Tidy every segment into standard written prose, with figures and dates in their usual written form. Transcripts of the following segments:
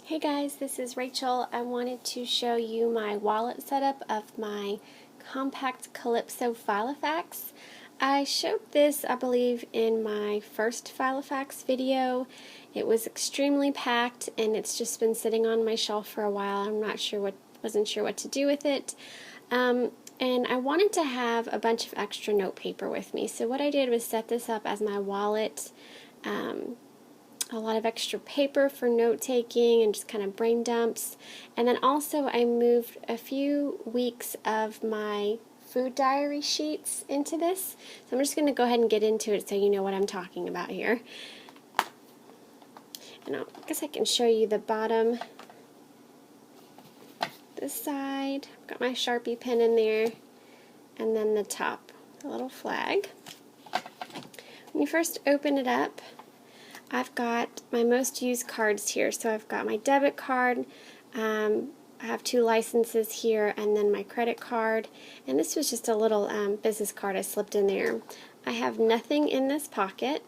Hey guys, this is Rachel. I wanted to show you my wallet setup of my compact Calipso Filofax. I showed this, I believe, in my first Filofax video. It was extremely packed and it's just been sitting on my shelf for a while. Wasn't sure what to do with it. And I wanted to have a bunch of extra note paper with me. So what I did was set this up as my wallet. A lot of extra paper for note taking and just kind of brain dumps. And then also I moved a few weeks of my food diary sheets into this. So I'm just going to go ahead and get into it so you know what I'm talking about here. And I guess I can show you the bottom, this side. I've got my Sharpie pen in there, and then the top, the little flag. When you first open it up, I've got my most used cards here. So I've got my debit card, I have 2 licenses here, and then my credit card. And this was just a little business card I slipped in there. I have nothing in this pocket.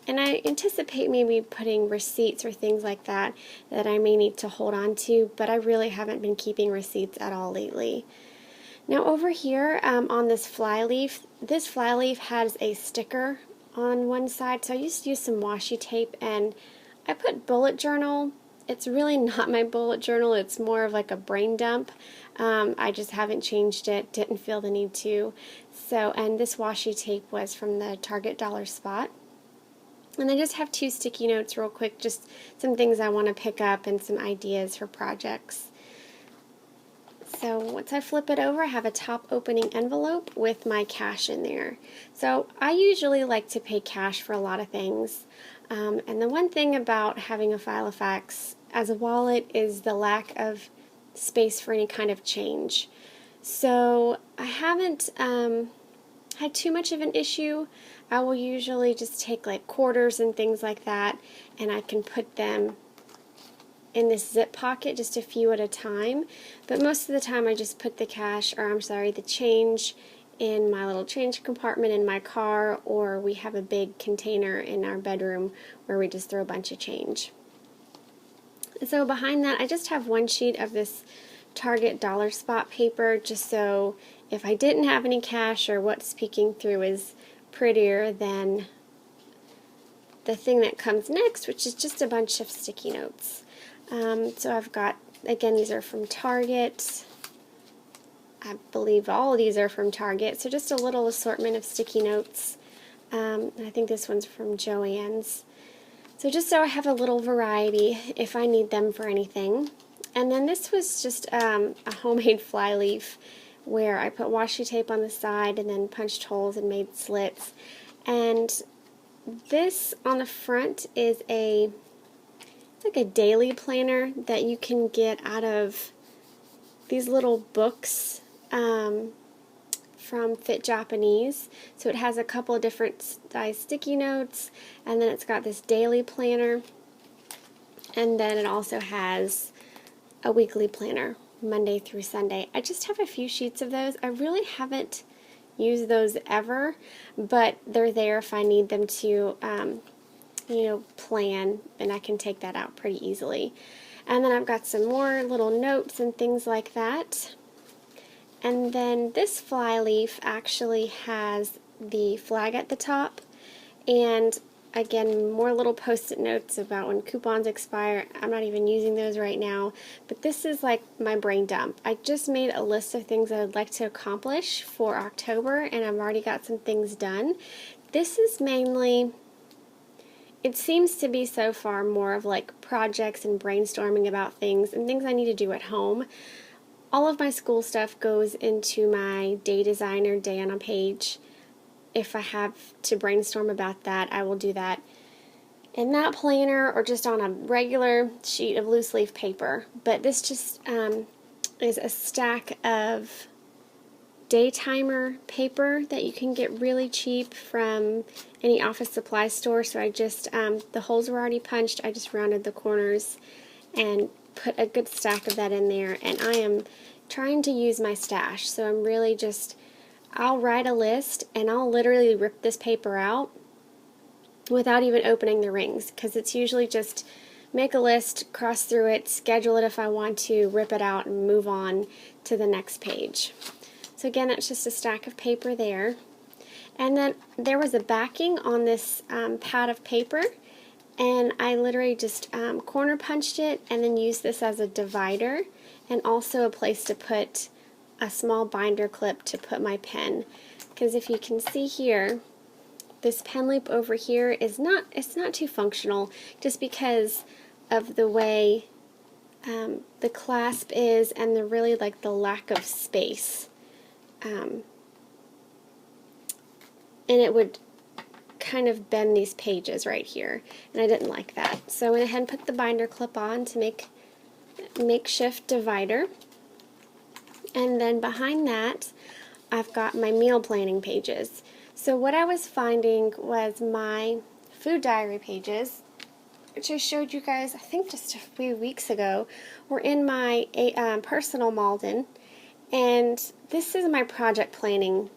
And I anticipate maybe putting receipts or things like that that I may need to hold on to, but I really haven't been keeping receipts at all lately. Now over here on this flyleaf has a sticker on one side, so I used to use some washi tape and I put bullet journal. It's really not my bullet journal, it's more of like a brain dump. I just haven't changed it, didn't feel the need to. So, and this washi tape was from the Target Dollar Spot. And I just have 2 sticky notes real quick, just some things I want to pick up and some ideas for projects. So once I flip it over, I have a top opening envelope with my cash in there. So I usually like to pay cash for a lot of things. And the one thing about having a Filofax as a wallet is the lack of space for any kind of change. So I haven't had too much of an issue. I will usually just take like quarters and things like that, and I can put them in this zip pocket, just a few at a time. But most of the time I just put the the change in my little change compartment in my car, or we have a big container in our bedroom where we just throw a bunch of change. So behind that I just have 1 sheet of this Target Dollar Spot paper, just so if I didn't have any cash or what's peeking through is prettier than the thing that comes next, which is just a bunch of sticky notes. So I've got, again, these are from Target. I believe all of these are from Target. So just a little assortment of sticky notes. I think this one's from Joann's. So just so I have a little variety if I need them for anything. And then this was just a homemade flyleaf where I put washi tape on the side and then punched holes and made slits. And this on the front is it's like a daily planner that you can get out of these little books from Fit Japanese. So it has a couple of different size sticky notes, and then it's got this daily planner, and then it also has a weekly planner, Monday through Sunday. I just have a few sheets of those. I really haven't used those ever, but they're there if I need them to plan, and I can take that out pretty easily. And then I've got some more little notes and things like that. And then this flyleaf actually has the flag at the top, and again, more little post-it notes about when coupons expire. I'm not even using those right now, but this is like my brain dump. I just made a list of things that I'd like to accomplish for October, and I've already got some things done. This is mainly, it seems to be so far more of like projects and brainstorming about things and things I need to do at home. All of my school stuff goes into my day designer day on a page. If I have to brainstorm about that, I will do that in that planner or just on a regular sheet of loose leaf paper. But this just is a stack of day timer paper that you can get really cheap from any office supply store. So I just, the holes were already punched, I just rounded the corners and put a good stack of that in there, and I am trying to use my stash. So I'm really just, I'll write a list and I'll literally rip this paper out without even opening the rings, because it's usually just make a list, cross through it, schedule it if I want to, rip it out, and move on to the next page. So again, that's just a stack of paper there. And then there was a backing on this pad of paper, and I literally just corner punched it and then used this as a divider and also a place to put a small binder clip to put my pen. Because if you can see here, this pen loop over here is not too functional just because of the way the clasp is and the really like the lack of space. And it would kind of bend these pages right here, and I didn't like that. So I went ahead and put the binder clip on to make a makeshift divider. And then behind that, I've got my meal planning pages. So what I was finding was my food diary pages, which I showed you guys, I think just a few weeks ago, were in my personal Malden, and this is my project planning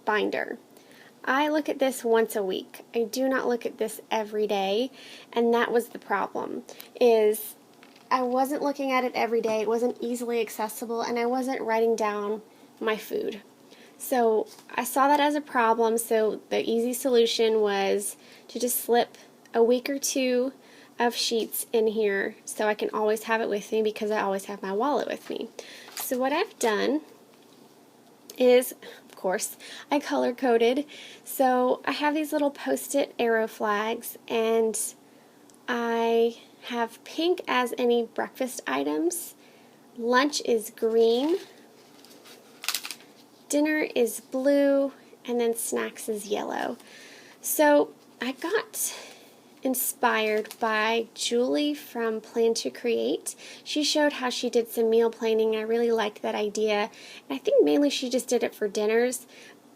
binder. I look at this once a week. I do not look at this every day, and that was the problem, is I wasn't looking at it every day, it wasn't easily accessible, and I wasn't writing down my food. So I saw that as a problem, so the easy solution was to just slip a week or two of sheets in here so I can always have it with me because I always have my wallet with me. So what I've done is, of course, I color-coded. So I have these little post-it arrow flags, and I have pink as any breakfast items, lunch is green, dinner is blue, and then snacks is yellow. So I got inspired by Julie from Plan to Create. She showed how she did some meal planning, and I really liked that idea. And I think mainly she just did it for dinners,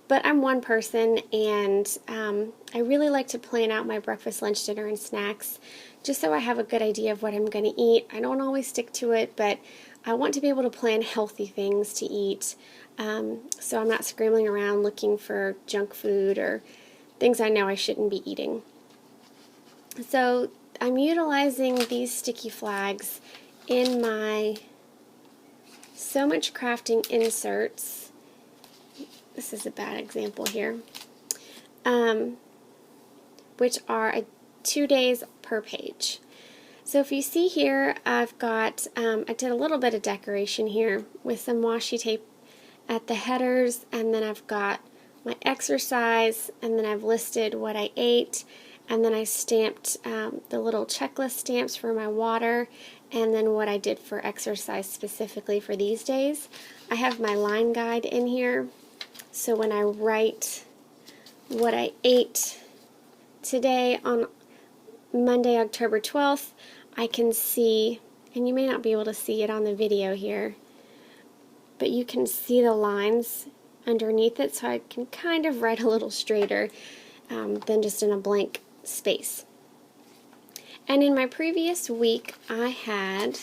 but I'm one person, and I really like to plan out my breakfast, lunch, dinner, and snacks just so I have a good idea of what I'm going to eat. I don't always stick to it, but I want to be able to plan healthy things to eat, so I'm not scrambling around looking for junk food or things I know I shouldn't be eating. So I'm utilizing these sticky flags in my So Much Crafting inserts. This is a bad example here. Which are 2 days per page. So if you see here, I've got, I did a little bit of decoration here with some washi tape at the headers, and then I've got my exercise, and then I've listed what I ate, and then I stamped the little checklist stamps for my water, and then what I did for exercise specifically for these days. I have my line guide in here, so when I write what I ate today on Monday, October 12th, I can see, and you may not be able to see it on the video here, but you can see the lines underneath it, so I can kind of write a little straighter than just in a blank space. And in my previous week, I had,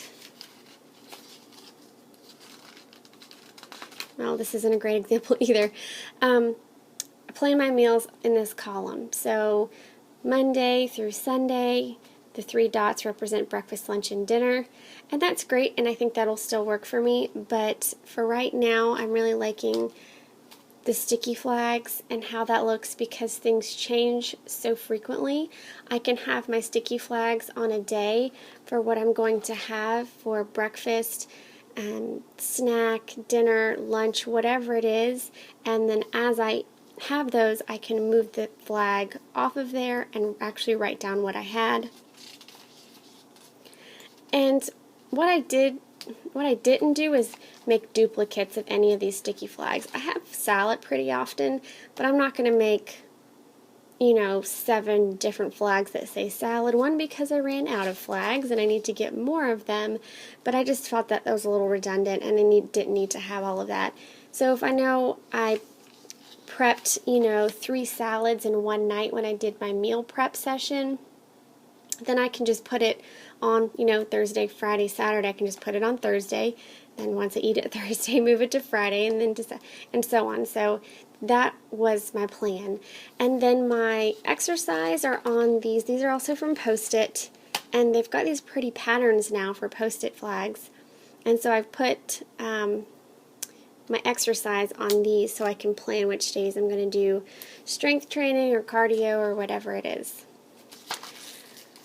well, this isn't a great example either. I plan my meals in this column. So Monday through Sunday, the 3 dots represent breakfast, lunch, and dinner. And that's great, and I think that'll still work for me. But for right now, I'm really liking the sticky flags and how that looks because things change so frequently. I can have my sticky flags on a day for what I'm going to have for breakfast, snack, dinner, lunch, whatever it is, and then as I have those, I can move the flag off of there and actually write down what I had. And what I didn't do is make duplicates of any of these sticky flags. I have salad pretty often, but I'm not going to make, 7 different flags that say salad. One, because I ran out of flags and I need to get more of them, but I just felt that was a little redundant and I didn't need to have all of that. So if I know I prepped, 3 salads in one night when I did my meal prep session, then I can just put it on, Thursday, Friday, Saturday. I can just put it on Thursday, and once I eat it Thursday, move it to Friday, and then and so on. So that was my plan. And then my exercise are on these. These are also from Post-it, and they've got these pretty patterns now for post-it flags. And so I've put my exercise on these so I can plan which days I'm going to do strength training or cardio or whatever it is.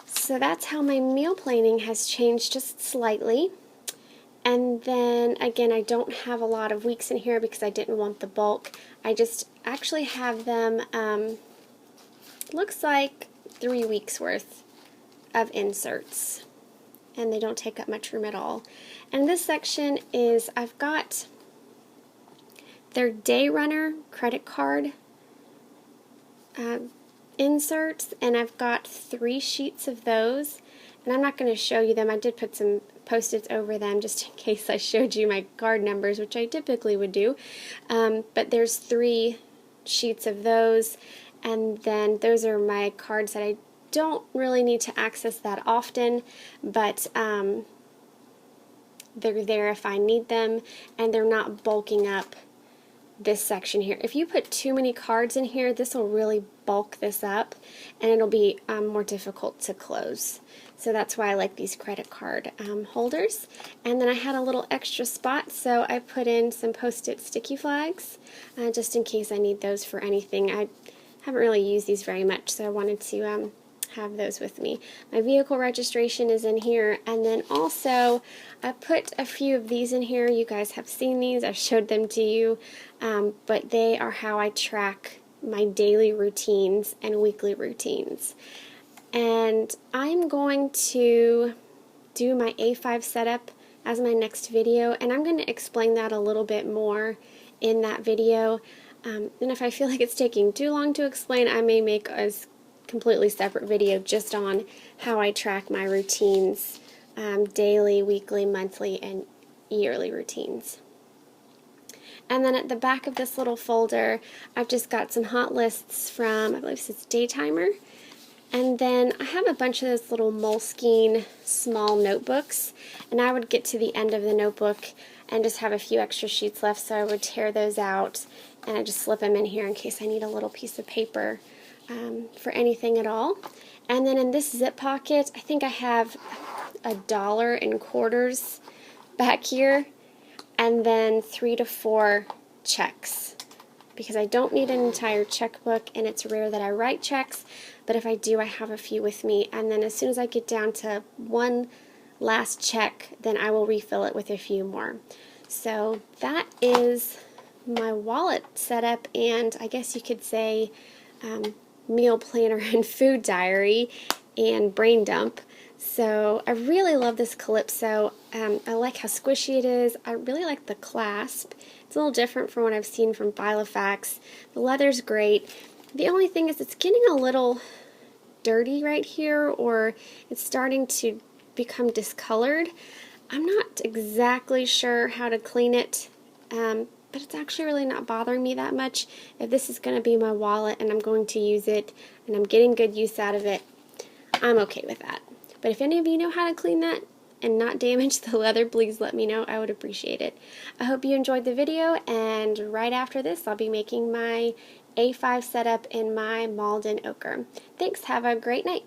So that's how my meal planning has changed just slightly. And then again, I don't have a lot of weeks in here because I didn't want the bulk. I just actually have them, looks like 3 weeks worth of inserts. And they don't take up much room at all. And this section is, I've got their Day Runner credit card inserts, and I've got 3 sheets of those. And I'm not going to show you them. I did put some Post-its over them just in case I showed you my card numbers, which I typically would do. But there's 3 sheets of those, and then those are my cards that I don't really need to access that often, but they're there if I need them, and they're not bulking up this section here. If you put too many cards in here, this will really bulk this up, and it'll be more difficult to close. So that's why I like these credit card holders. And then I had a little extra spot, so I put in some Post-it sticky flags, just in case I need those for anything. I haven't really used these very much, so I wanted to have those with me. My vehicle registration is in here, and then also I put a few of these in here. You guys have seen these. I've showed them to you, but they are how I track my daily routines and weekly routines. And I'm going to do my A5 setup as my next video, and I'm going to explain that a little bit more in that video. And if I feel like it's taking too long to explain, I may make a completely separate video just on how I track my routines, daily, weekly, monthly, and yearly routines. And then at the back of this little folder, I've just got some hot lists from, I believe this is Daytimer. And then I have a bunch of those little Moleskine small notebooks, and I would get to the end of the notebook and just have a few extra sheets left, so I would tear those out and I just slip them in here in case I need a little piece of paper for anything at all. And then in this zip pocket, I think I have $1 in quarters back here, and then 3 to 4 checks, because I don't need an entire checkbook, and it's rare that I write checks, but if I do, I have a few with me. And then as soon as I get down to one last check, then I will refill it with a few more. So that is my wallet setup, and I guess you could say meal planner and food diary and brain dump. So I really love this Calipso. I like how squishy it is. I really like the clasp. It's a little different from what I've seen from Filofax. The leather's great. The only thing is it's getting a little dirty right here, or it's starting to become discolored. I'm not exactly sure how to clean it, but it's actually really not bothering me that much. If this is going to be my wallet and I'm going to use it and I'm getting good use out of it, I'm okay with that. But if any of you know how to clean that and not damage the leather, please let me know. I would appreciate it. I hope you enjoyed the video, and right after this I'll be making my A5 setup in my Malden ochre. Thanks, have a great night.